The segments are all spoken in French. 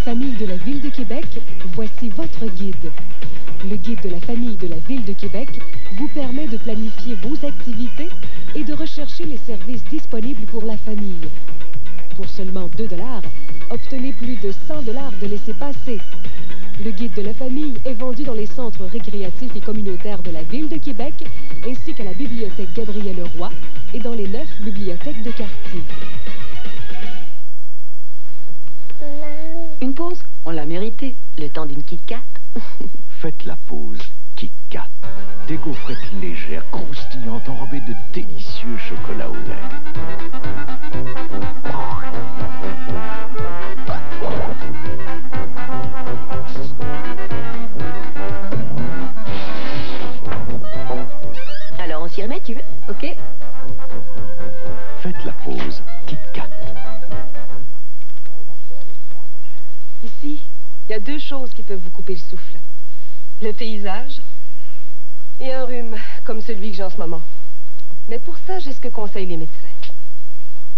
Famille de la Ville de Québec, voici votre guide. Le guide de la famille de la Ville de Québec vous permet de planifier vos activités et de rechercher les services disponibles pour la famille. Pour seulement 2 $, obtenez plus de 100 $ de laissez-passer. Le guide de la famille est vendu dans les centres récréatifs et communautaires de la Ville de Québec, ainsi qu'à la bibliothèque Gabriel-Leroy et dans les 9 bibliothèques de quartier. Une pause, on l'a mérité. Le temps d'une Kit Kat. Faites la pause Kit Kat. Des gaufrettes légères, croustillantes, enrobées de délicieux chocolat au lait. Alors on s'y remet, tu veux? Ok. Faites la pause Kit Kat. Ici, il y a 2 choses qui peuvent vous couper le souffle. Le paysage et un rhume comme celui que j'ai en ce moment. Mais pour ça, j'ai ce que conseillent les médecins.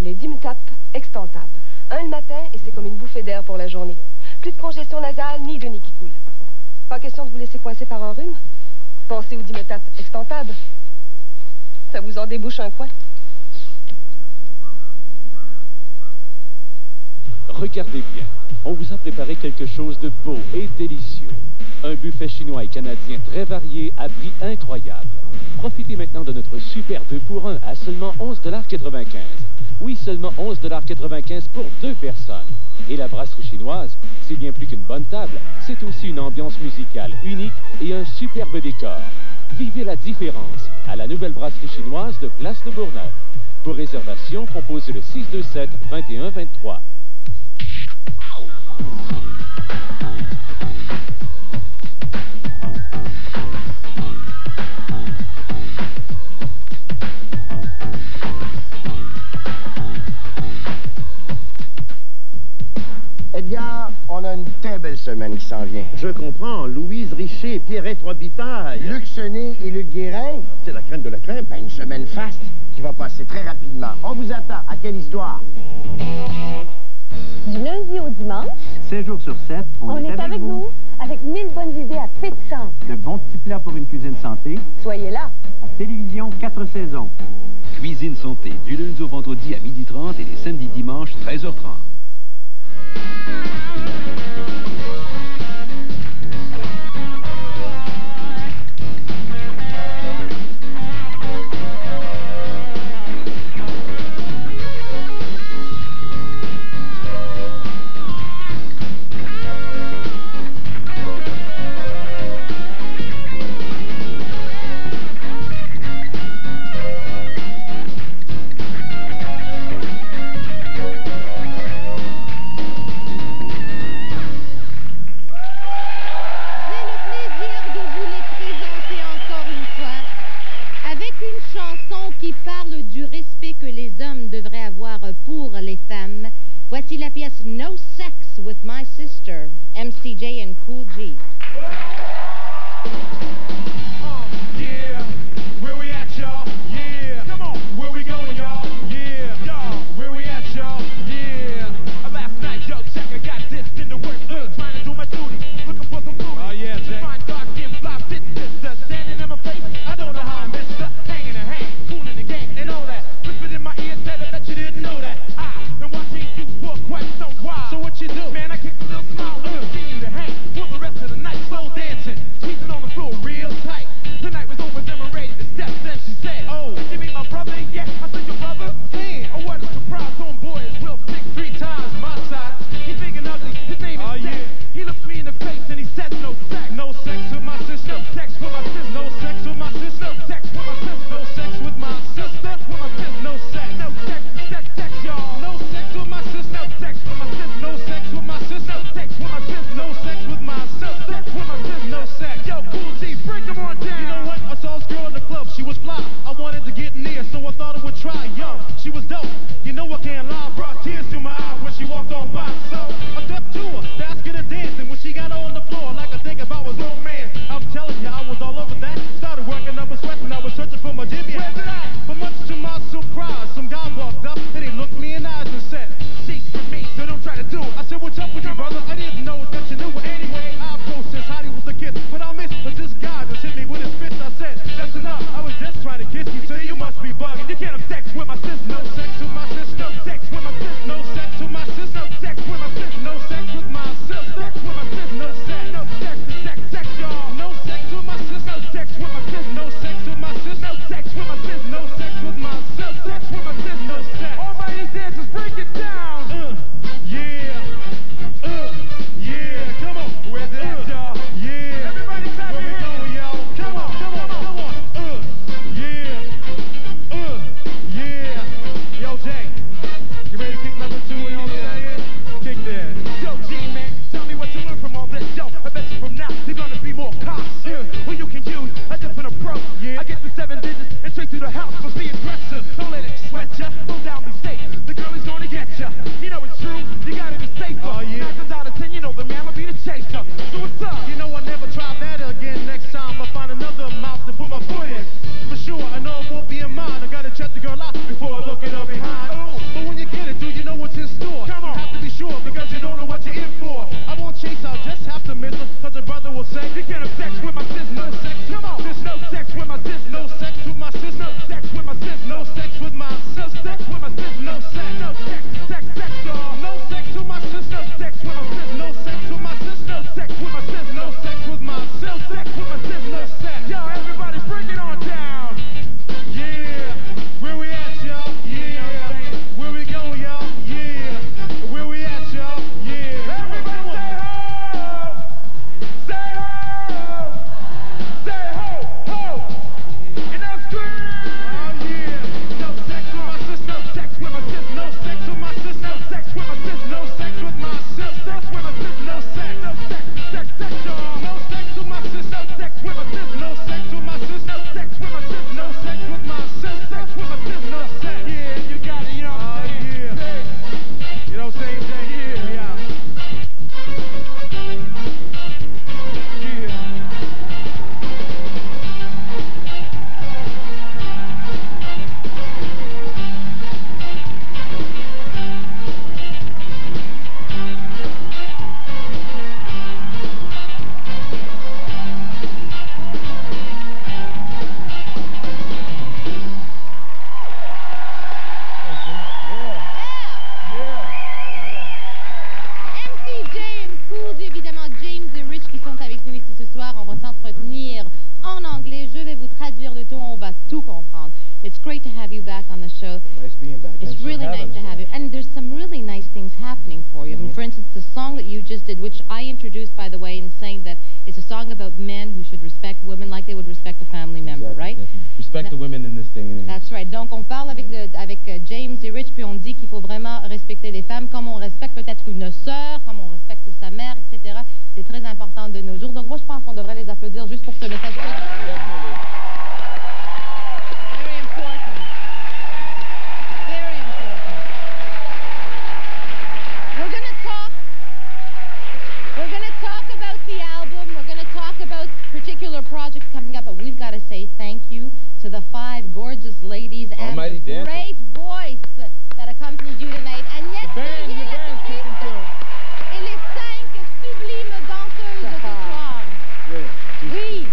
Les Dimtap extantables. Un le matin et c'est comme une bouffée d'air pour la journée. Plus de congestion nasale ni de nez qui coule. Pas question de vous laisser coincer par un rhume. Pensez aux Dimtap extantables. Ça vous en débouche un coin. Regardez bien, on vous a préparé quelque chose de beau et délicieux. Un buffet chinois et canadien très varié à prix incroyable. Profitez maintenant de notre super 2 pour 1 à seulement 11,95 $. Oui, seulement 11,95 $ pour 2 personnes. Et la brasserie chinoise, c'est bien plus qu'une bonne table, c'est aussi une ambiance musicale unique et un superbe décor. Vivez la différence à la nouvelle brasserie chinoise de Place de Bourgneuf. Pour réservation, composez le 627-2123. Edgar, on a une très belle semaine qui s'en vient. Je comprends. Louise Richer, Pierrette Robitaille. Luc Sené et Luc Guérin. C'est la crème de la crème. Ben, une semaine faste qui va passer très rapidement. On vous attend. À quelle histoire? Du lundi au dimanche, 7 jours sur 7, on est avec vous, avec 1000 bonnes idées appétissantes. De bons petits plats pour une cuisine santé. Soyez là. À télévision, 4 saisons. Cuisine santé, du lundi au vendredi à 12h30 et les samedis dimanches, 13h30. Voici la pièce No Sex with My Sister, MCJ and Cool G. Yeah, where we at, y'all? Yeah, come on, where we going, y'all? Yeah, y'all, where we at, y'all? Yeah, last night sex, no sex. No sex with my sister. No sex with my sister. No sex with my sister. No sex with my sister. No sex with my sister. With my sister. No sex. No sex. Sex, sex, y'all. No sex with my sister. No sex with my sister. No sex with my sister. No sex with my sister. No sex with my sister. Sex with my sister. No sex. Yo, Cool G, break them on down. You know what? I saw this girl in the club. She was fly. I wanted to get near, so I thought I would try. Yo, she was dope. You know I can't lie. Brought tears to my eyes when she walked on by. So I stepped to her, asked her to dance, and when she got on the floor, like I think about was romance. I'm telling you, I was all over that. Started working up a sweat and I was searching for my Jimmy. But much to my surprise, some guy walked up and he looked me in the eyes and said, "Seek for me, so don't try to do it." I said, "What's up with you, brother? I didn't know that you knew it anyway." I approached this hottie with a kiss, but I missed. But this guy just hit me with his fist. I said, "That's enough. I was just trying to kiss you, so you must be bugging. You can't have sex with my sister. No sex with my sister. No sex with my sister. No sex with my sister. No sex with my sister. No sex with my sister. Sex with my sister. No sex. No sex. Sex, sex, y'all. No sex with my sister. No sex with my sister. No sex with my sister. No sex with my sister. No sex with my sister. Sex with my sister. No sex. All my these dancers, break it down. Yeah. Yeah. Come on. Where's it at, y'all? Yeah. Everybody clap your hands, y'all. Come on. Come on. Come on. Yeah. Yeah. Yo, Jay. You ready to kick number 2? You know what I'm saying? Kick that. Yo, G, man. Tell me what you learned from all this. Yo, I bet you from now you're gonna be more cautious. Well, you can use a different approach. Yeah. I get the 7 digits and straight to the house. But be aggressive. Don't let it sweat ya. Go down, be safe. The girl is gonna get ya. You know it's true. You gotta be safer. Oh, yeah. 9 times out of 10, you know the man will be the chaser. So what's up? You know I never try that again. Next time I find another mouth to put my foot in. For sure, I know it won't be in mine. I gotta check the girl out before I look at her behind. Ooh, but when you get it, do you know what's in store? Come on. You have to be sure because you don't know what you're in for. I won't chase, I'll just have to miss her. Cause her brother will say, "You can't have sex with my sis." No sex, come on. Sis, no sex with my sis. No sex with my sis. No sex with my sis. No sex with my sis. Sex with my sis. No sex. No sex. Sex, sex, y'all. No sex with my sis. No sex with my sis. No sex with my sis. No sex with my sis. No sex with my sis. Sex with my sis. No sex. Yo, everybody break it on down. Yeah. Where we at, y'all? Yeah. Where we go, y'all? Yeah. Where we at, y'all? Yeah. Everybody say ho! Say ho! Say ho, ho! And now scream! Oh yeah! No sex with my sister. No sex with my sister. No sex with my sister. No sex with my sister. No sex with my sister. Sex with my sister. No sex. No sex. Sex, sex, y'all. No sex with my sister. No sex with my sister. No sex with my sister. No sex with my sister. No sex with my sister. Sex with my sister. No sex. Yeah, you got it. You know what I'm saying? Yeah. You know what I'm saying? Yeah. Yeah. MCJ et Cool G, évidemment James et Rich qui sont avec nous ici ce soir. On va s'entretenir en anglais. Je vais vous traduire le tout. On va tout comprendre. It's great to have you back on the show. Nice being back. It's really nice to have you. And there's some really nice things happening for you. I mean, for instance, the song that you just did, which I introduced, by the way, in saying that it's a song about men who should respect women like they would respect a family member, right? Respect the women in this day and age. That's right. Donc, on parle avec, James et Rich, puis on dit qu'il faut vraiment respecter les femmes comme on respecte peut-être une sœur, comme on respecte sa mère, etc. C'est très important de nos jours. Donc, moi, je pense qu'on devrait les applaudir juste pour ce message. Very important. Very important. We're going to talk about the album. We're going to talk about particular projects coming up, but we've got to say thank you to the 5 gorgeous ladies and Almighty the great voice that accompanied you tonight. And yes, et les 5 sublimes danseuses de ce soir. Oui.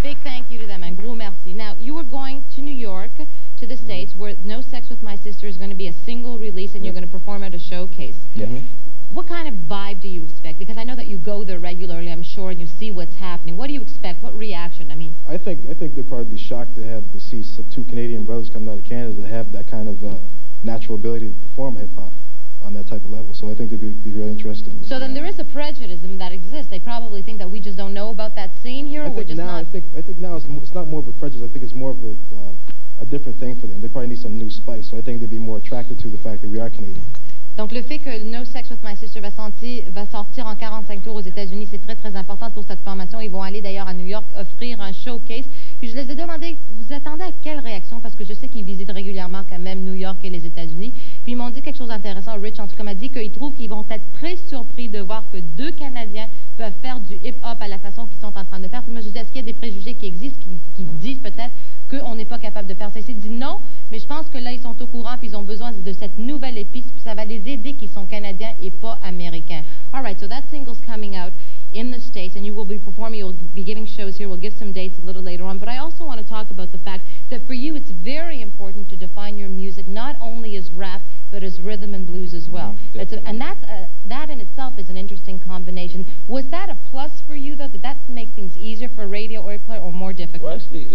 Big thank you to them and gros merci. Now, you are going to New York, to the States, where No Sex with My Sister is going to be a single release and you're going to perform at a showcase. What kind of vibe do you expect? Because I know that you go there regularly, I'm sure, and you see what's happening. What do you expect? What reaction? I mean, I think they'd probably be shocked to see 2 Canadian brothers coming out of Canada that have that kind of natural ability to perform hip hop on that type of level. So I think they'd be really interesting. So then there is a prejudice that exists. They probably think that we just don't know about that scene here, or we're just not... I think now it's not more of a prejudice. I think it's more of a different thing for them. They probably need some new spice. So I think they'd be more attracted to the fact that we are Canadian. Donc le fait que No Sex With My Sister va sortir en 45 tours aux États-Unis, c'est très très important pour cette formation. Ils vont aller d'ailleurs à New York offrir un showcase. Puis je les ai demandé, vous attendez à quelle réaction? Parce que je sais qu'ils visitent régulièrement quand même New York et les États-Unis. Puis ils m'ont dit quelque chose d'intéressant. Rich en tout cas m'a dit qu'ils trouvent qu'ils vont être très surpris de voir que 2 Canadiens peuvent faire du hip-hop à la façon qu'ils sont en train de faire. Puis moi je dis, est-ce qu'il y a des préjugés qui existent, qui disent peut-être qu'on n'est pas capable de faire ça ici? Il dit non, mais je pense que là ils sont au courant puis ils ont besoin de cette nouvelle épice puis ça va les aider qu'ils sont canadiens et pas américains. All right, so that single's coming out in the States and you will be performing, you'll be giving shows here. We'll give some dates a little later on, but I also want to talk about the fact that for you it's very important to define your music not only as rap but as rhythm and blues as well. And that in itself is an interesting combination. Was that a plus for you though? Did that make things easier for radio airplay or more difficult? Well, actually,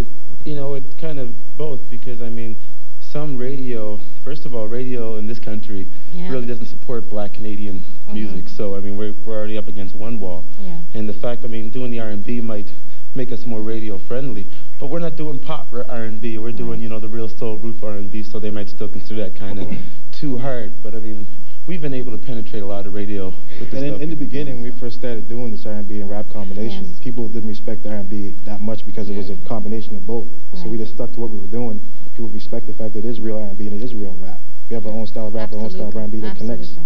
it's kind of both because I mean, some radio, first of all, radio in this country really doesn't support black Canadian music. So, I mean, we're already up against one wall. Yeah. And the fact, I mean, doing the R&B might make us more radio friendly, but we're not doing pop R&B. We're doing, the real soul roof R&B, so they might still consider that kind of too hard. But, I mean, we've been able to penetrate a lot of radio with this stuff. In the beginning, when we first started doing this R&B and rap combination, people didn't respect the R&B that much because it was a combination of both. Right. So we just stuck to what we were doing. People respect the fact that it is real R&B and it is real rap. We have our own style of rap, our own style of R&B that connects.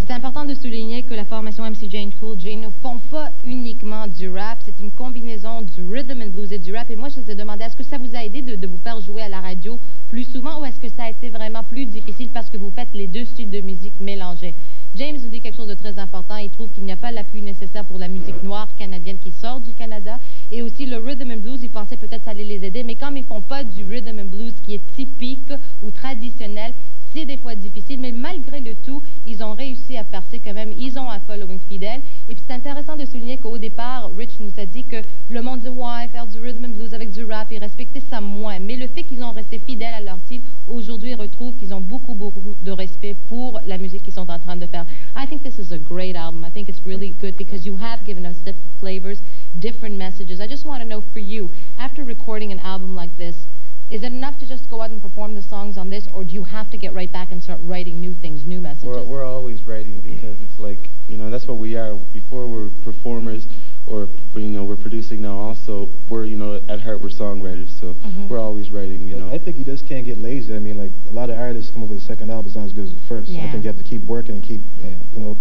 C'est important de souligner que la formation MC Jane Cool J ne font pas uniquement du rap, c'est une combinaison du rhythm and blues et du rap. Et moi, je les ai demandé, est-ce que ça vous a aidé de vous faire jouer à la radio plus souvent ou est-ce que ça a été vraiment plus difficile parce que vous faites les deux styles de musique mélangés? James nous dit quelque chose de très important. Il trouve qu'il n'y a pas l'appui nécessaire pour la musique noire canadienne qui sort du Canada. Et aussi le rhythm and blues, ils pensaient peut-être que ça allait les aider, mais comme ils font pas du rhythm and blues qui est typique ou traditionnel, c'est des fois difficile, mais malgré le tout, ils ont réussi à percer quand même. Ils ont un following fidèle. Et puis c'est intéressant de souligner qu'au départ, Rich nous a dit que le monde dit ouais, faire du rhythm and blues avec du rap, ils respectaient ça moins. Mais le fait qu'ils ont resté fidèles à leur style, aujourd'hui, ils retrouvent qu'ils ont beaucoup de respect pour la musique qu'ils sont en train de faire. I think this is a great album. I think it's really good because you have given us different flavors, different messages. I just want to know for you, after recording an album like this, is it enough to just go out and perform the songs on this, or do you have to get right back and start writing new things, new messages? We're always writing because it's like, that's what we are. Before we're performers, or, we're producing now also, we're, at heart we're songwriters, so we're always writing, I think you just can't get lazy. I mean, like, a lot of artists come up with a second album, it's not as good as the first. Yeah. So I think you have to keep working and keep,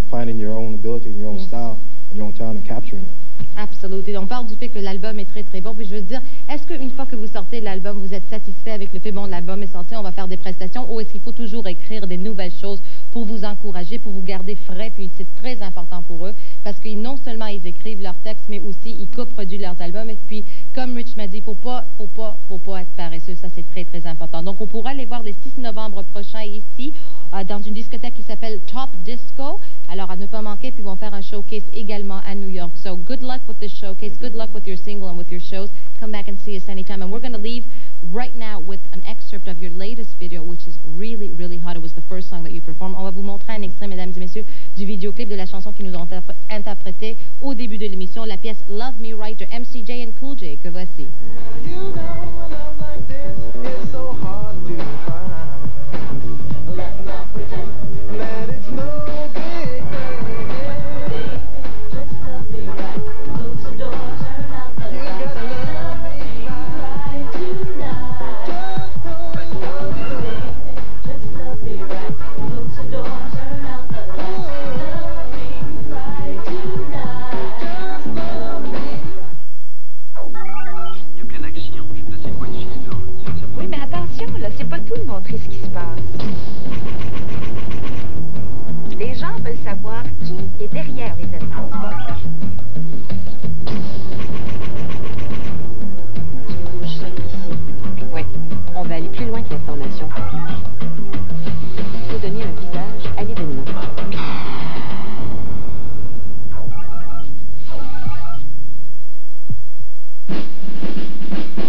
finding your own ability and your own style and your own talent and capturing it. Absolument. On parle du fait que l'album est très très bon. Puis je veux dire, est-ce qu'une fois que vous sortez l'album, vous êtes satisfait avec le fait, bon, l'album est sorti, on va faire des prestations, ou est-ce qu'il faut toujours écrire des nouvelles choses pour vous encourager, pour vous garder frais? Puis c'est très important pour eux, parce que non seulement ils écrivent leurs textes, mais aussi ils coproduisent leurs albums. Et puis, comme Rich m'a dit, faut pas être paresseux. Ça, c'est très très important. Donc, on pourra les voir le 6 novembre prochain ici, dans une discothèque qui s'appelle Top Disco. Alors, à ne pas manquer, puis ils vont faire un showcase également à New York. So, good luck with this showcase. Good luck with your single and with your shows. Come back and see us anytime. And we're going to leave right now with an excerpt of your latest video, which is really, really hot. It was the first song that you performed. On va vous montrer un extrait, mesdames et messieurs, du vidéoclip de la chanson qu'ils nous ont interprétée au début de l'émission, la pièce Love Me Right de MCJ and Cool J, que voici. Ce qui se passe. Les gens veulent savoir qui est derrière les annonces. Tu bouges seul ici. Ouais, on va aller plus loin que l'information. Il faut donner un visage à l'événement.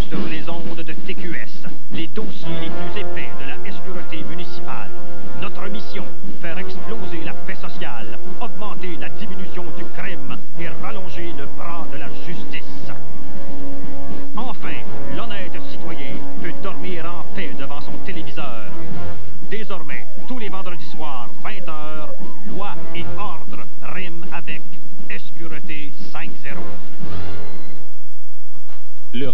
Sur les ondes de TQS, les dossiers les plus épais de la sécurité municipale. Notre mission, faire exploser la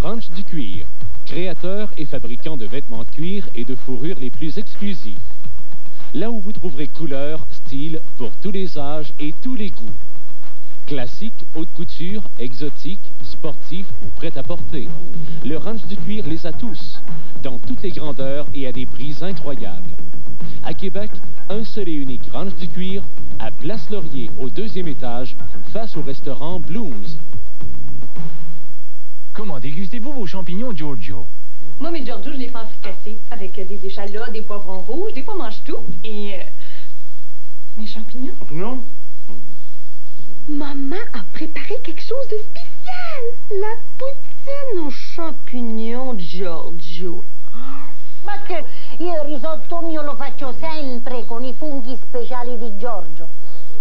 Ranch du Cuir, créateur et fabricant de vêtements de cuir et de fourrure les plus exclusifs. Là où vous trouverez couleurs, style pour tous les âges et tous les goûts. Classique, haute couture, exotique, sportif ou prêt-à-porter. Le Ranch du Cuir les a tous, dans toutes les grandeurs et à des prix incroyables. À Québec, un seul et unique Ranch du Cuir, à Place Laurier, au 2e étage, face au restaurant Blooms. Comment dégustez-vous vos champignons, Giorgio? Moi, mes Giorgio, je les fais en fricassé, avec des échalotes, des poivrons rouges, des pommes mange tout, et mes champignons. Champignons? Maman a préparé quelque chose de spécial. La poutine aux champignons, Giorgio. Ma che il risotto mio lo faccio sempre con i funghi speciali di Giorgio.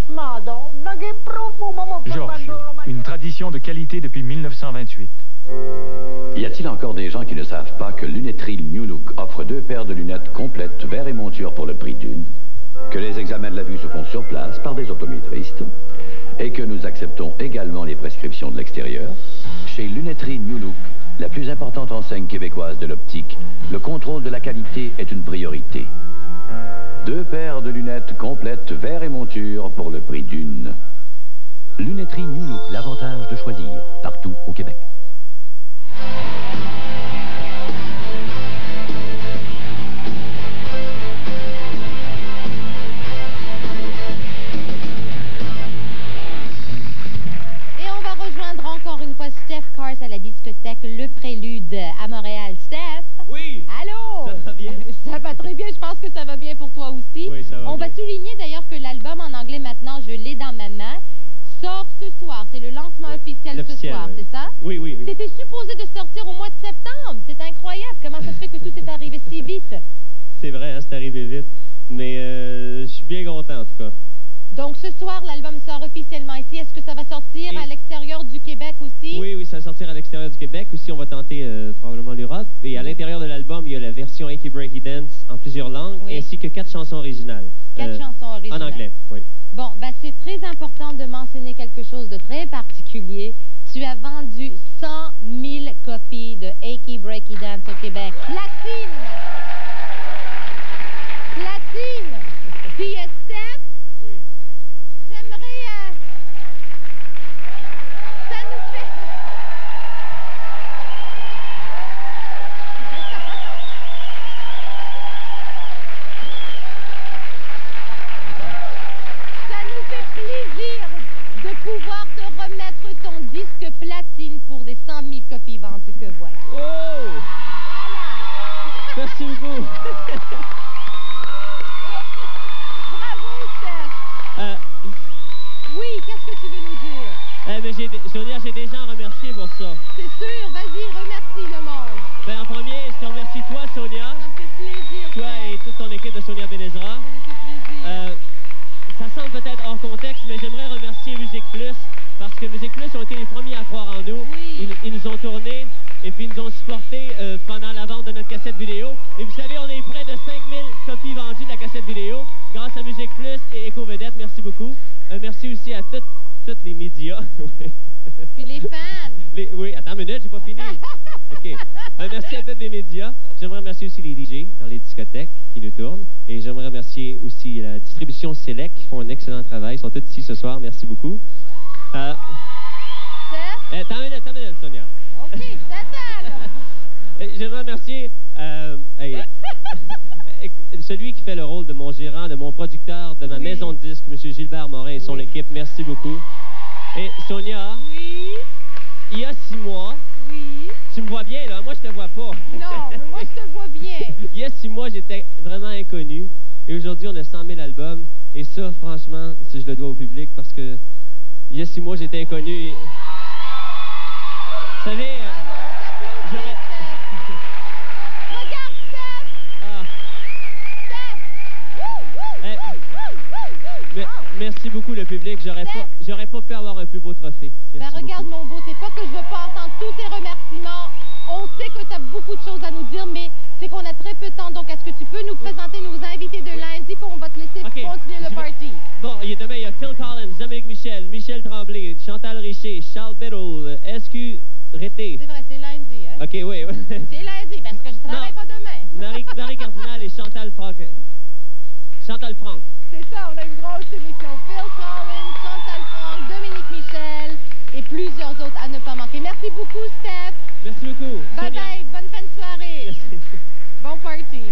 Madonna, che profumo! Giorgio, une tradition de qualité depuis 1928. Y a-t-il encore des gens qui ne savent pas que Lunetterie New Look offre 2 paires de lunettes complètes, verre et monture pour le prix d'une, que les examens de la vue se font sur place par des optométristes et que nous acceptons également les prescriptions de l'extérieur? Chez Lunetterie New Look, la plus importante enseigne québécoise de l'optique, le contrôle de la qualité est une priorité. 2 paires de lunettes complètes, verre et monture pour le prix d'une. Lunetterie New Look, l'avantage de choisir partout au Québec. Steph Cars à la discothèque Le Prélude à Montréal. Steph? Oui! Allô? Ça va bien? Ça va très bien, je pense que ça va bien pour toi aussi. Oui, ça va On bien. va souligner d'ailleurs que l'album en anglais maintenant, je l'ai dans ma main, sort ce soir. C'est le lancement officiel ce soir, c'est ça? Oui, oui, oui. C'était supposé de sortir au mois de septembre. C'est incroyable. Comment ça se fait que tout est arrivé si vite? C'est vrai, hein, c'est arrivé vite. Mais je suis bien content en tout cas. Donc ce soir, l'album sort officiellement ici. Est-ce que ça va sortir à l'extérieur du Québec aussi? Oui, oui, ça va sortir à l'extérieur du Québec. Aussi, on va tenter probablement l'Europe. Et à l'intérieur de l'album, il y a la version Achy Breaky Dance en plusieurs langues, ainsi que 4 chansons originales. 4 chansons originales. En anglais, oui. Bon, ben c'est très important de mentionner quelque chose de très particulier. Tu as vendu 100 000 copies de Achy Breaky Dance au Québec. Platine! Platine! Puis Steph, j'aimerais... ça nous fait... Ça nous fait plaisir de pouvoir te remettre ton disque platine pour les 100 000 copies vendues que voici. Oh! Voilà! Merci beaucoup! Bravo, Steph! Oui, qu'est-ce que tu veux nous dire? Sonia, j'ai des gens à remercier pour ça. C'est sûr, vas-y, remercie le monde. Ben, en premier, je te remercie toi, Sonia. Ça me fait plaisir. Toi et toute ton équipe de Sonia Benezra. Ça me fait plaisir. Ça semble peut-être hors contexte, mais j'aimerais remercier Musique Plus, parce que Musique Plus ont été les premiers à croire en nous. Oui. Ils nous ont tournés et puis ils nous ont supportés pendant la vente de notre cassette vidéo. Et vous savez, on est près de 5000 copies vendues de la cassette vidéo grâce à Musique Plus et Éco-Vedette. Merci beaucoup. Merci aussi à tous les médias. Puis les fans. Oui, attends une minute, j'ai pas fini. OK. Merci à tous les médias. J'aimerais remercier aussi les DJ dans les discothèques qui nous tournent. Et j'aimerais remercier aussi la distribution Select qui font un excellent travail. Ils sont tous ici ce soir. Merci beaucoup. Attends une minute, Sonia. OK, t'attends. J'aimerais remercier celui qui fait le rôle de mon gérant, de mon producteur, de ma maison de disques, M. Gilbert Morin et son équipe. Merci beaucoup. Et Sonia, il y a 6 mois, tu me vois bien, là? Moi, je te vois pas. Non, mais moi, je te vois bien. Il y a 6 mois, j'étais vraiment inconnu. Et aujourd'hui, on a 100 000 albums. Et ça, franchement, je le dois au public parce que il y a 6 mois, j'étais inconnu. Et... Vous savez, j'aurais... Regarde, Steph! Merci beaucoup, le public. J'aurais pas pu avoir un plus beau trophée. Merci regarde, beaucoup. mon beau, c'est pas que je veux pas entendre tous tes remerciements. On sait que tu as beaucoup de choses à nous dire, mais c'est qu'on a très peu de temps. Donc, est-ce que tu peux nous présenter nos invités de lundi, puis on va te laisser continuer le party? Bon, demain, il y a Phil Collins, Dominique Michel, Michel Tremblay, Chantal Richer, Charles Biddle, SQ Rété. C'est vrai, c'est lundi, hein? OK, oui. C'est lundi, parce que je travaille pas demain. Marie Cardinal et Chantal Franck. Chantal Franck. C'est ça, on a une grosse émission. Phil Collins, Chantal Franck, Dominique Michel et plusieurs autres à ne pas manquer. Merci beaucoup, Steph. Merci beaucoup. Bye-bye, bonne fin de soirée. Merci. Bon party.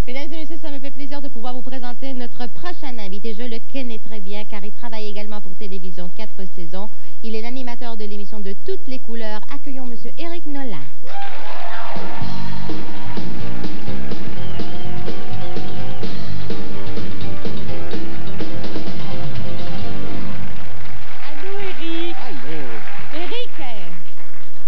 Mesdames et messieurs, ça me fait plaisir de pouvoir vous présenter notre prochain invité. Je le connais très bien car il travaille également pour Télévision 4 saisons. Il est l'animateur de l'émission de toutes les couleurs. Accueillons M. Éric Nolan. Allô, Éric. Allô. Éric,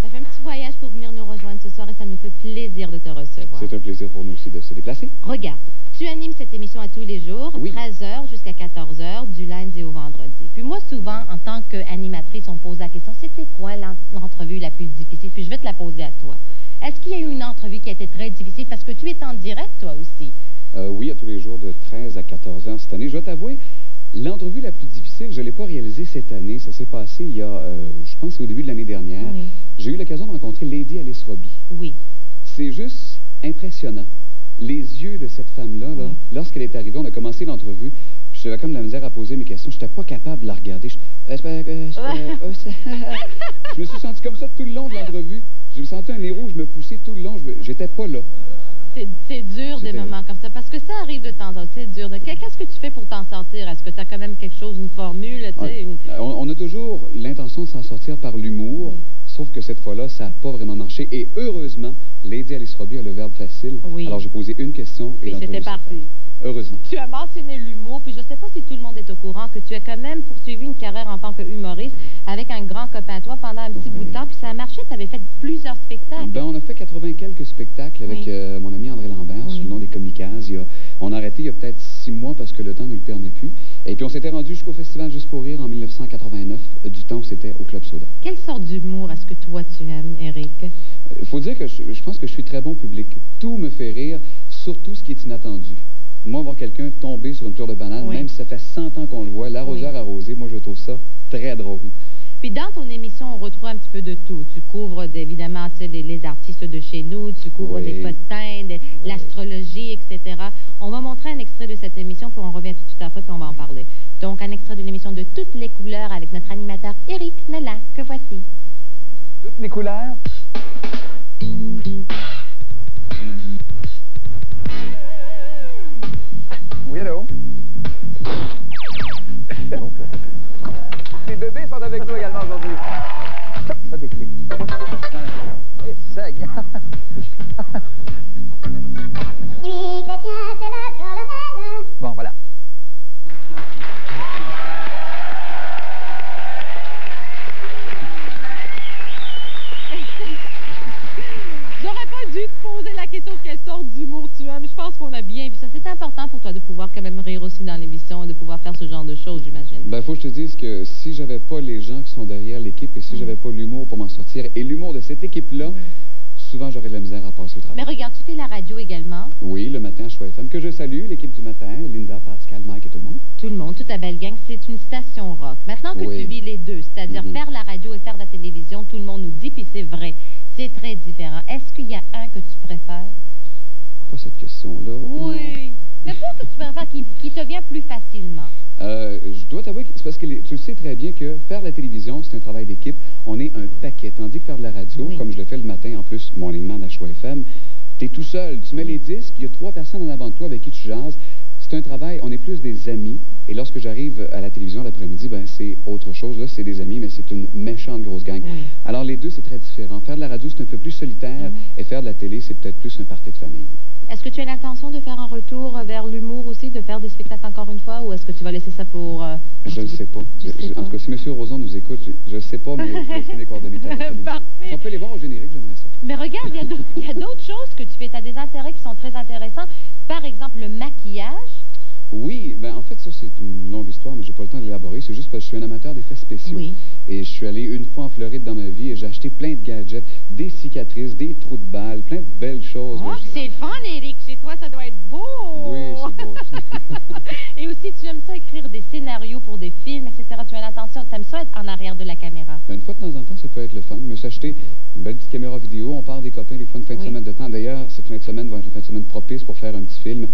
ça fait un petit voyage pour venir nous rejoindre ce soir et ça nous fait plaisir de te recevoir. C'est un plaisir pour nous aussi de se déplacer. Regarde, tu animes cette émission à tous les jours, 13h jusqu'à 14h, du lundi au vendredi. Puis moi, souvent, en tant qu'animatrice, on me pose la question, c'était quoi l'entrevue la plus difficile? Puis je vais te la poser à toi. Est-ce qu'il y a eu une entrevue qui a été très difficile? Parce que tu es en direct, toi aussi. Oui, à tous les jours de 13 à 14 heures cette année. Je dois t'avouer, l'entrevue la plus difficile, je ne l'ai pas réalisée cette année. Ça s'est passé il y a, je pense, c'est au début de l'année dernière. Oui. J'ai eu l'occasion de rencontrer Lady Alice Robbie. Oui. C'est juste impressionnant. Les yeux de cette femme-là, là, lorsqu'elle est arrivée, on a commencé l'entrevue, puis j'avais comme de la misère à poser mes questions. Je n'étais pas capable de la regarder. Je me suis senti comme ça tout le long de l'entrevue. Je me sentais un héros, je me poussais tout le long. J'étais pas là. C'est dur des moments comme ça, parce que ça arrive de temps en temps, c'est dur. Qu'est-ce que tu fais pour t'en sortir? Est-ce que tu as quand même quelque chose, une formule? On a toujours l'intention de s'en sortir par l'humour, sauf que cette fois-là, ça n'a pas vraiment marché. Et heureusement, Lady Alice Robbie a le verbe facile. Oui. Alors j'ai posé une question et c'était parti. Heureusement. Tu as mentionné l'humour, puis je ne sais pas si tout le monde est au courant que tu as quand même poursuivi une carrière en tant que humoriste avec un grand copain à toi pendant un petit bout de temps, puis ça a marché, tu avais fait plusieurs spectacles. Ben, on a fait 80 quelques spectacles avec mon ami André Lambert sous le nom des Comicazes. On a arrêté il y a peut-être 6 mois parce que le temps ne le permet plus. Et puis on s'était rendu jusqu'au Festival Juste pour rire en 1989, du temps où c'était au Club Soda. Quelle sorte d'humour est-ce que toi tu aimes, Éric? Il faut dire que je pense que je suis très bon public. Tout me fait rire, surtout ce qui est inattendu. Moi, voir quelqu'un tomber sur une pleure de banane, même si ça fait 100 ans qu'on le voit, l'arroseur arrosé, moi, je trouve ça très drôle. Puis dans ton émission, on retrouve un petit peu de tout. Tu couvres évidemment les artistes de chez nous, tu couvres des potins, l'astrologie, etc. On va montrer un extrait de cette émission, puis on revient tout de suite après, puis on va en parler. Donc, un extrait de l'émission de Toutes les couleurs avec notre animateur Éric Nolan, que voici. Toutes les couleurs. Oui, allô? Les bébés sont avec nous également aujourd'hui. Ça déclic. Et saigne. Bon, voilà. J'aurais pas dû te poser la question quelle sorte d'humour tu aimes. Je pense qu'on a bien vu ça. C'est important pour toi de pouvoir quand même rire aussi dans l'émission et de pouvoir faire ce genre de choses, j'imagine. Ben, faut que je te dise que si j'avais pas les gens qui sont derrière l'équipe et si j'avais pas l'humour pour m'en sortir et l'humour de cette équipe-là, souvent j'aurais de la misère à passer au travail. Mais regarde, tu fais la radio également. Oui, le matin à Choix FM, que je salue, l'équipe du matin, Linda, Pascal, Mike et tout le monde. Tout le monde, toute la belle gang, c'est une station rock. Maintenant que tu vis les deux, c'est-à-dire faire la radio et faire la télévision, tout le monde nous dit, puis c'est vrai, c'est très différent. Est-ce qu'il y a un que tu préfères? Pas cette question-là. Oui, mais pas que tu préfères qui te vient plus facilement. Je dois t'avouer que c'est parce que tu le sais très bien que faire la télévision, c'est un travail d'équipe. On est un paquet. Tandis que faire de la radio, comme je le fais le matin, en plus, Morning Man à Choix FM, tu es tout seul. Tu mets les disques, il y a 3 personnes en avant de toi avec qui tu jases. C'est un travail, on est plus des amis. Et lorsque j'arrive à la télévision l'après-midi, ben, c'est autre chose. Là, c'est des amis, mais c'est une méchante grosse gang. Alors, les deux, c'est très différent. Faire de la radio, c'est un peu plus solitaire. Et faire de la télé, c'est peut-être plus un party de famille. Est-ce que tu as l'intention de faire un retour vers l'humour aussi, de faire des spectacles encore une fois, ou est-ce que tu vas laisser ça pour... Je ne sais pas. En tout cas, si M. Roson nous écoute, je ne sais pas, mais je vais laisser mes coordonnées. Si on peut les voir au générique, j'aimerais ça. Mais regarde, il y a d'autres choses que tu fais. Tu as des intérêts qui sont très intéressants. Par exemple, le maquillage. Oui, ben en fait, ça, c'est une longue histoire, mais je n'ai pas le temps de l'élaborer. C'est juste parce que je suis un amateur d'effets spéciaux. Oui. Et je suis allé une fois en Floride dans ma vie et j'ai acheté plein de gadgets, des cicatrices, des trous de balles, plein de belles choses. Oh, c'est le fun, Éric. Chez toi, ça doit être beau. Oui, c'est beau. Et aussi, tu aimes ça écrire des scénarios pour des films, etc. Tu as l'intention, tu aimes ça être en arrière de la caméra. Ben, une fois de temps en temps, ça peut être le fun. Je me suis acheté Une belle petite caméra vidéo. On part des copains des fois une fin de semaine de temps. D'ailleurs, cette fin de semaine va être une fin de semaine propice pour faire un petit film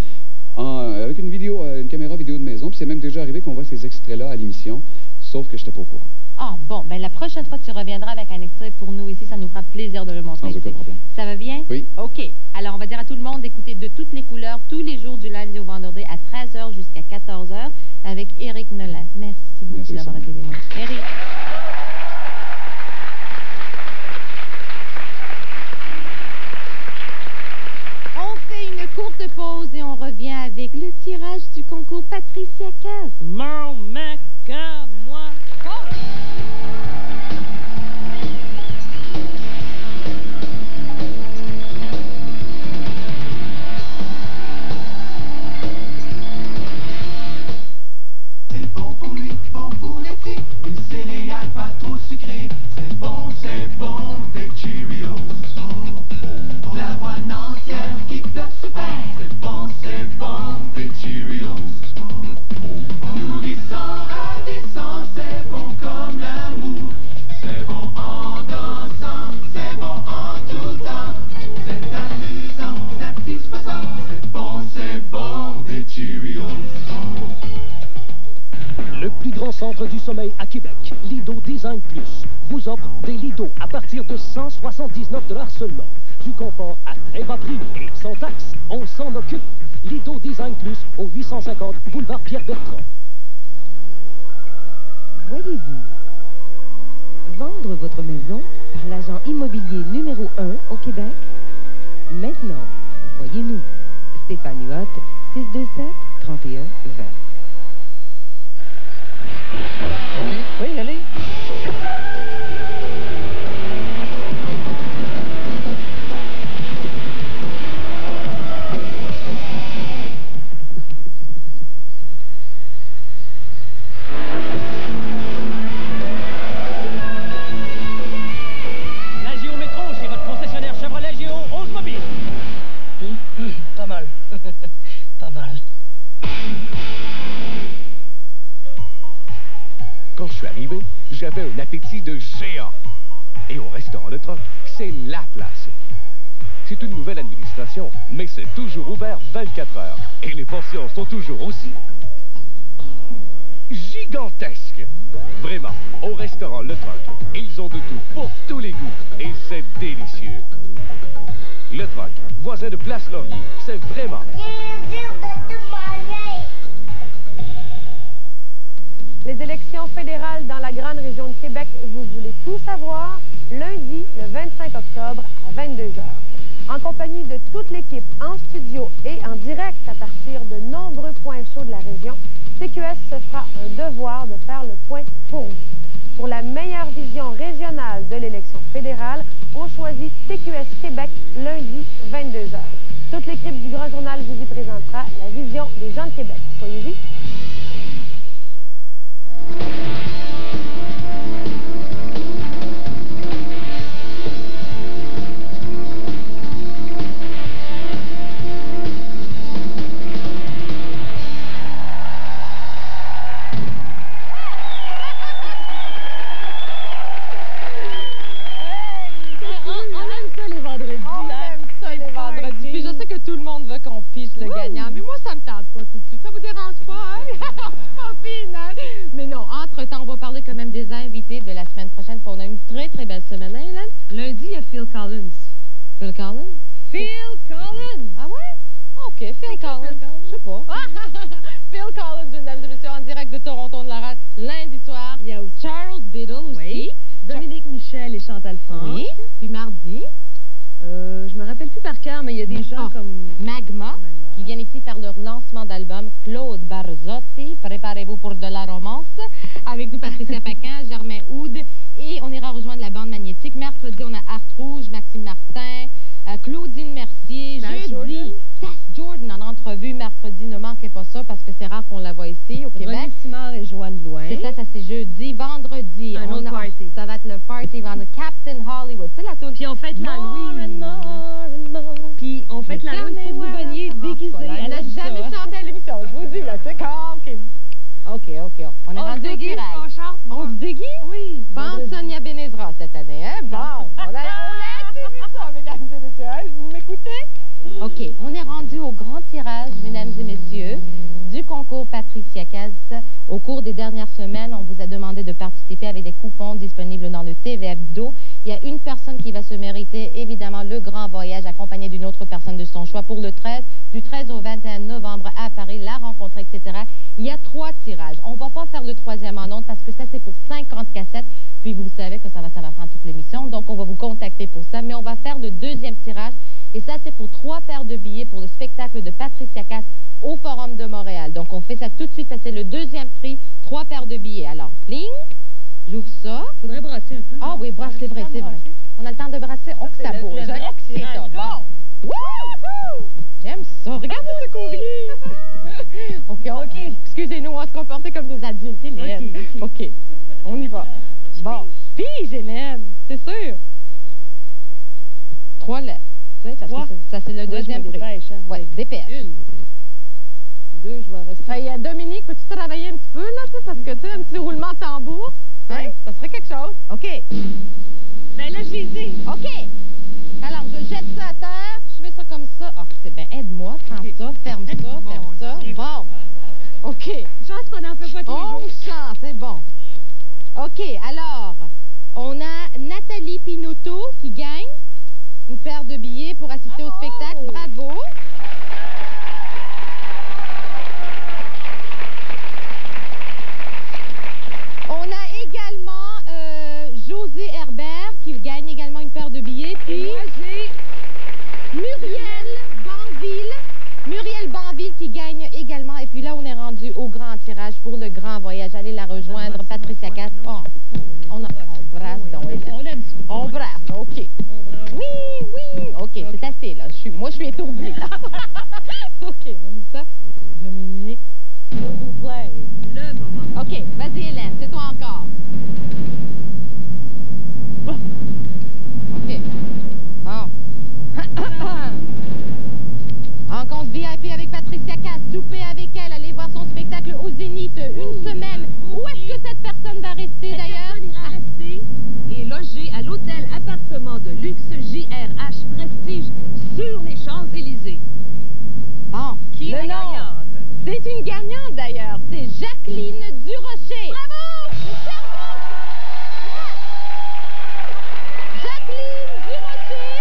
avec une caméra vidéo de maison. Puis c'est même déjà arrivé qu'on voit ces extraits-là à l'émission, sauf que je n'étais pas au courant. Ah, bon, ben la prochaine fois, tu reviendras avec un extrait pour nous ici. Ça nous fera plaisir de le montrer. Sans aucun problème. Ça va bien? Oui. OK. Alors, on va dire à tout le monde d'écouter De toutes les couleurs tous les jours du lundi au vendredi à 13h jusqu'à 14h avec Éric Nolin. Merci beaucoup d'avoir été là. Éric. On fait une courte pause et on revient avec le tirage du concours Patricia Cass. Mon mec à moi. C'est bon pour lui, bon pour les filles. Une céréale pas trop sucrée. C'est bon, des Cheerios. L'avoine entière qui flotte super. C'est bon, des Cheerios. Nourrissant, ravissant, c'est bon comme l'amour. C'est bon en dansant, c'est bon en tout temps. C'est amusant, satisfaisant. C'est bon, des Cheerios. Le plus grand centre du sommeil à Québec, Lido Design Plus, vous offre des Lido à partir de 179 $ seulement. Du confort à très bas prix et sans taxe. On s'en occupe. Lido Design Plus au 850 boulevard Pierre-Bertrand. Voyez-vous, vendre votre maison par l'agent immobilier numéro 1 au Québec? Maintenant, voyez-nous. Stéphane Huot, 627-31-20. Oui, allez. La Géo Métro, c'est votre concessionnaire Chevrolet Géo 11 mobile. Pas mal. Pas mal. Quand je suis arrivé, j'avais un appétit de géant. Et au restaurant Le Troc, c'est la place. C'est une nouvelle administration, mais c'est toujours ouvert 24 heures. Et les portions sont toujours aussi gigantesques. Vraiment, au restaurant Le Troc, ils ont de tout pour tous les goûts. Et c'est délicieux. Le Troc, voisin de Place Laurier, c'est vraiment... Les élections fédérales dans la grande région de Québec, vous voulez tout savoir? Lundi, le 25 octobre, à 22h. En compagnie de toute l'équipe, en studio et en direct à partir de nombreux points chauds de la région, TQS se fera un devoir de faire le point pour vous. Pour la meilleure vision régionale de l'élection fédérale, on choisit TQS Québec lundi, 22h. Toute l'équipe du Grand Journal vous y présentera la vision des gens de Québec. Soyez-y. Puis je sais que tout le monde veut qu'on piche le gagnant, mais moi, ça me tente pas tout de suite. Ça vous dérange pas, hein? Je suis pas fine, hein? Mais non, entre-temps, on va parler quand même des invités de la semaine prochaine. Pour on a une très, très belle semaine, hein, Hélène? Lundi, il y a Phil Collins. Phil Collins? Phil Collins! Ah ouais? OK, Phil Collins. Je sais pas. Phil Collins, mesdames et messieurs, en direct de Toronto de la lundi soir. Il y a aussi Charles Biddle aussi. Oui. Dominique Michel et Chantal Franck. Oui. Puis mardi. Je me rappelle plus par cœur, mais il y a des gens comme... Magma, qui viennent ici faire leur lancement d'album. Claude Barzotti, préparez-vous pour de la romance. Avec nous, Patricia Paquin, Germain Houde. Et on ira rejoindre la bande magnétique. Mercredi, on a Art Rouge, Maxime Martin, Claudine Mercier. Jeudi, Sass Jordan en entrevue. Mercredi, ne manquez pas ça parce que c'est rare qu'on la voit ici au Québec. René Simard et Joanne Blouin. C'est ça c'est jeudi. Vendredi, un autre party. Ça va être le party vendredi. Captain Hollywood, c'est la toune. Puis on fête l'Halloween. Puis on fête l'Halloween, il faut que vous veniez déguisé. Elle n'a jamais chanté à l'émission, je vous dis, là, c'est comme... OK. On est rendu au tirage. On se déguise? Oui. Pense Sonia Benezra cette année, hein? Bon, on a concours Patricia Cass. Au cours des dernières semaines, on vous a demandé de participer avec des coupons disponibles dans le TVA Hebdo. Il y a une personne qui va se mériter, évidemment, le grand voyage accompagné d'une autre personne de son choix pour le 13, du 13 au 21 novembre à Paris, la rencontre, etc. Il y a 3 tirages. On ne va pas faire le 3e en ondes parce que ça, c'est pour 50 cassettes. Puis vous savez que ça va prendre toute l'émission. Donc, on va vous contacter pour ça. Mais on va faire le 2e tirage. Et ça, c'est pour 3 paires de billets pour le spectacle de Patricia Cass au Forum de Montréal. Donc, on fait ça tout de suite. Ça, c'est le 2e prix. 3 paires de billets. Alors, blink, j'ouvre ça. Faudrait brasser un peu. Ah oui, brasse, c'est vrai, c'est vrai. On a le temps de brasser. On que ça bouge. C'est ça. Bon. Wouhou! J'aime ça. Regarde ce courrier. OK. Excusez-nous, on va se comporter comme des adultes, Hélène. OK. On y va. Bon. Pige, Hélène. C'est sûr. 3 lettres. Tu sais, parce que ça, c'est le 2e prix. Dépêche, hein? Oui, dépêche. 1, 2, je vais rester. Hey, Dominique, peux-tu travailler un petit peu, là, parce que, tu sais, un petit roulement de tambour? Hein? Ça serait quelque chose. OK. Ben là, j'ai dit. OK. Alors, je jette ça à terre. Je fais ça comme ça. Ah, c'est bien. Aide-moi. Prends ça. Ferme ça. Bon. OK. Chance qu'on n'en fait pas tous les jours. Chance. C'est bon. OK. Alors, on a Nathalie Pinotto qui gagne une paire de billets pour assister au spectacle. Bravo. On a également José Herbert qui gagne également une paire de billets. Puis Muriel Banville qui gagne également. Et puis là, on est rendu au grand tirage pour le grand voyage. Allez la rejoindre, Patricia Cass. On brasse donc. On brasse, OK. Oui. OK, c'est assez, là. Moi, je suis étourdie. OK, on dit ça. Dominique, s'il vous plaît. Le moment. OK, vas-y, Hélène, c'est toi encore. OK. Bon. Rencontre VIP avec Patricia Cass, souper avec elle, aller voir son spectacle au Zénith, une semaine. Où est-ce que cette personne va rester, d'ailleurs? Cette personne ira rester et loger à l'hôtel appartement de luxe JRH Prestige sur les Champs-Élysées. Bon. Qui est la gagnante? C'est une gagnante, d'ailleurs. C'est Jacqueline Durocher. Bravo! C'est Sherbrooke! Jacqueline Durocher.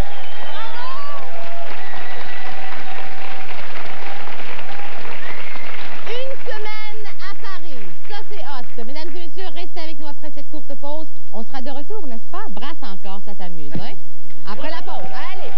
Une semaine à Paris. Ça, c'est hot. Mesdames et messieurs, restez avec nous après cette courte pause. On sera de retour, n'est-ce pas? Brasse encore, ça t'amuse, hein? Après la pause. Allez!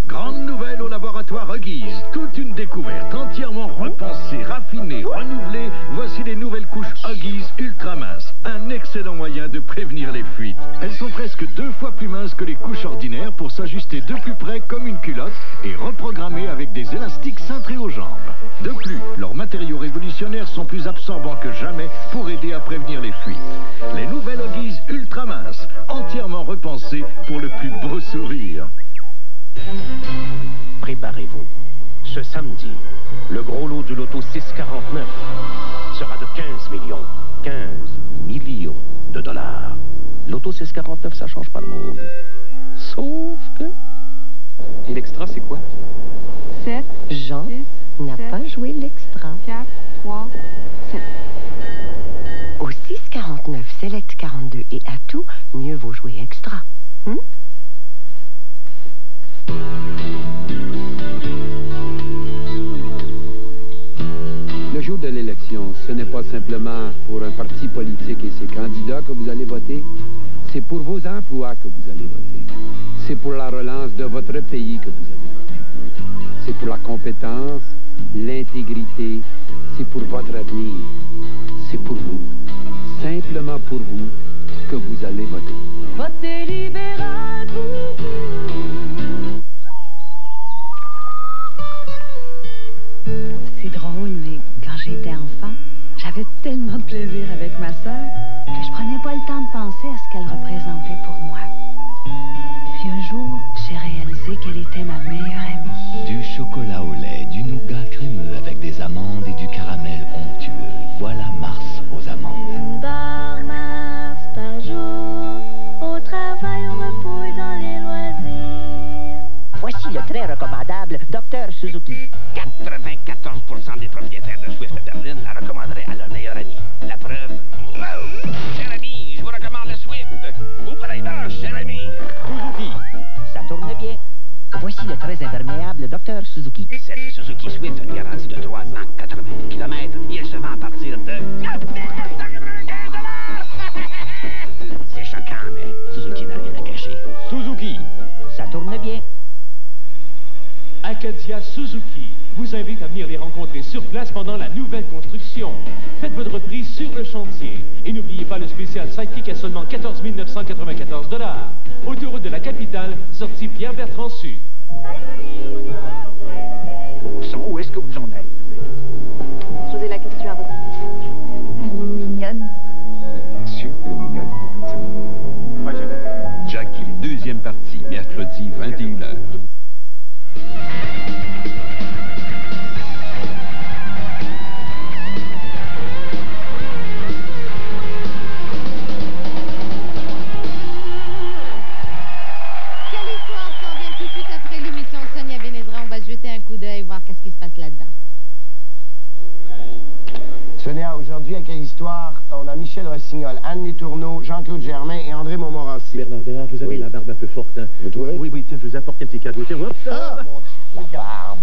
Grande nouvelle au laboratoire Huggies. Toute une découverte entièrement repensée, raffinée, renouvelée. Voici les nouvelles couches Huggies ultra minces. Un excellent moyen de prévenir les fuites. Elles sont presque 2 fois plus minces que les couches ordinaires pour s'ajuster de plus près comme une culotte et reprogrammées avec des élastiques cintrés aux jambes. De plus, leurs matériaux révolutionnaires sont plus absorbants que jamais pour aider à prévenir les fuites. Les nouvelles Huggies ultra minces, entièrement repensées pour le plus beau sourire. Préparez-vous. Ce samedi, le gros lot du loto 649 sera de 15 millions. 15 millions de dollars. Loto 649, ça change pas le monde. Sauf que... Et l'extra, c'est quoi? 7. Jean n'a pas joué l'extra. 4, 3, 7. Au 649, Select 42 et Atout, mieux vaut jouer extra. Le jour de l'élection, ce n'est pas simplement pour un parti politique et ses candidats que vous allez voter, c'est pour vos emplois que vous allez voter. C'est pour la relance de votre pays que vous allez voter. C'est pour la compétence, l'intégrité, c'est pour votre avenir. C'est pour vous, simplement pour vous, que vous allez voter. Votez libéral pour vous. C'est drôle, mais quand j'étais enfant, j'avais tellement de plaisir avec ma sœur que je prenais pas le temps de penser à ce qu'elle représentait pour moi. Puis un jour, j'ai réalisé qu'elle était ma meilleure amie. Du chocolat au lait, du nougat crémeux avec des amandes et du caramel onctueux. Voilà Mars aux amandes. Une barre Mars par jour, au travail, au repos et dans les loisirs. Voici le très recommandable Dr Suzuki. 94% des propriétaires de Swift Berlin la recommanderaient à leur meilleur ami. La preuve... Wow! Cher ami, je vous recommande le Swift. Ou pareil marche, cher ami. Suzuki. Ça tourne bien. Voici le très imperméable Dr Suzuki. Cette Suzuki Swift a une garantie de 3 ans, 80 000 km, et elle se vend à partir de... C'est choquant, mais Suzuki n'a rien à cacher. Suzuki. Ça tourne bien. Acadia Suzuki vous invite à venir les rencontrer sur place pendant la nouvelle construction. Faites votre reprise sur le chantier. Et n'oubliez pas le spécial Sidekick à seulement 14 994 $. Autoroute de la capitale, sortie Pierre-Bertrand Sud. Au son, où est-ce que vous en êtes? Posez la question à votre fils. Elle est mignonne. Bien sûr qu'elle est mignonne. Moi, je l'ai. Jackie, deuxième partie, mercredi, 21h. Sonia, aujourd'hui, à Quelle Histoire, on a Michel Rossignol, Anne Letourneau, Jean-Claude Germain et André Montmorency. Bernard, vous avez la barbe un peu forte, hein? Vous trouvez? Oui, tiens, je vous apporte un petit cadeau. Tiens, hop! Ah, mon Dieu, la barbe!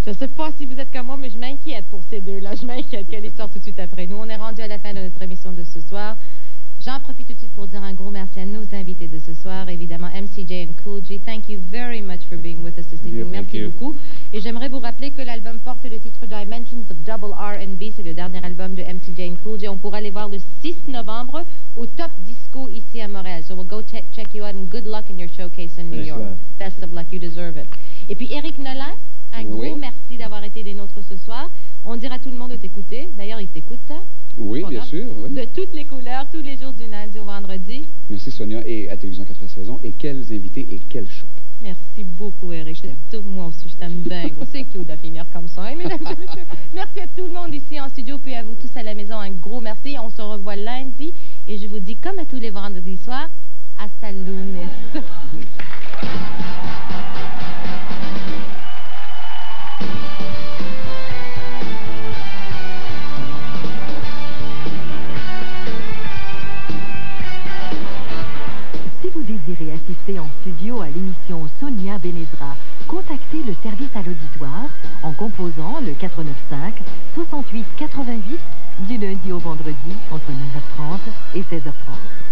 Je sais pas si vous êtes comme moi, mais je m'inquiète pour ces deux-là. Je m'inquiète. Quelle Histoire tout de suite après nous. On est rendu à la fin de notre émission de ce soir. J'en profite tout de suite pour dire un gros merci à nos invités de ce soir. Évidemment, MCJ and Cool G. Thank you very much for being with us this evening. Merci beaucoup. Et j'aimerais vous rappeler que l'album porte le titre Dimensions of Double R&B. C'est le dernier album de MCJ and Cool G. On pourra aller voir le 6 novembre au Top Disco ici à Montréal. So we'll go check you out and good luck in your showcase in New York. Best of luck. You deserve it. Et puis Éric Nolin, un gros merci d'avoir été des nôtres ce soir. On dira à tout le monde de t'écouter. D'ailleurs, il t'écoute. Oui, bien sûr. Oui. De toutes les couleurs, tous les jours du lundi au vendredi. Merci Sonia et à Télévision 4 saisons. Et quels invités et quel show. Merci beaucoup, Eric. Moi aussi, je t'aime dingue. C'est cute de finir comme ça. Hein, mesdames et messieurs. Merci à tout le monde ici en studio, puis à vous tous à la maison, un gros merci. On se revoit lundi. Et je vous dis, comme à tous les vendredis soirs, hasta lunes. Si vous désirez assister en studio à l'émission Sonia Benezra, contactez le service à l'auditoire en composant le 495 68 88 du lundi au vendredi entre 9h30 et 16h30.